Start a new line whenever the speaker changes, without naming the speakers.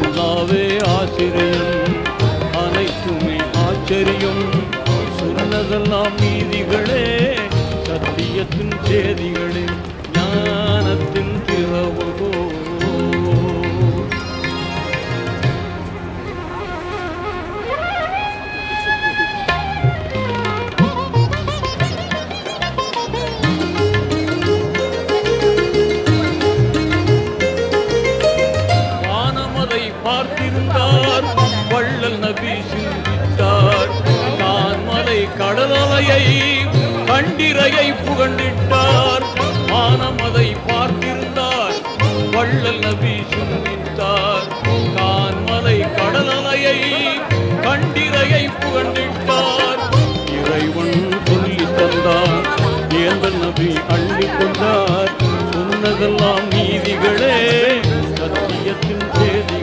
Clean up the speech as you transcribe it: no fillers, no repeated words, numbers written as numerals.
அல்லாவே ஆசிரியம் அனைத்துமே ஆச்சரியம் சொன்னதெல்லாம் நீதிகளே சத்தியத்தின் சேதிகளே ஞானத்தின் திறவுகோ பார்த்திருந்தார் வள்ளல் நபி சிந்தித்தார் தான் மலை கடலலையை கண்டிரையை புகண்டிட்டார் வானமதை பார்த்திருந்தார் வள்ளல் நபி சிந்தித்தார்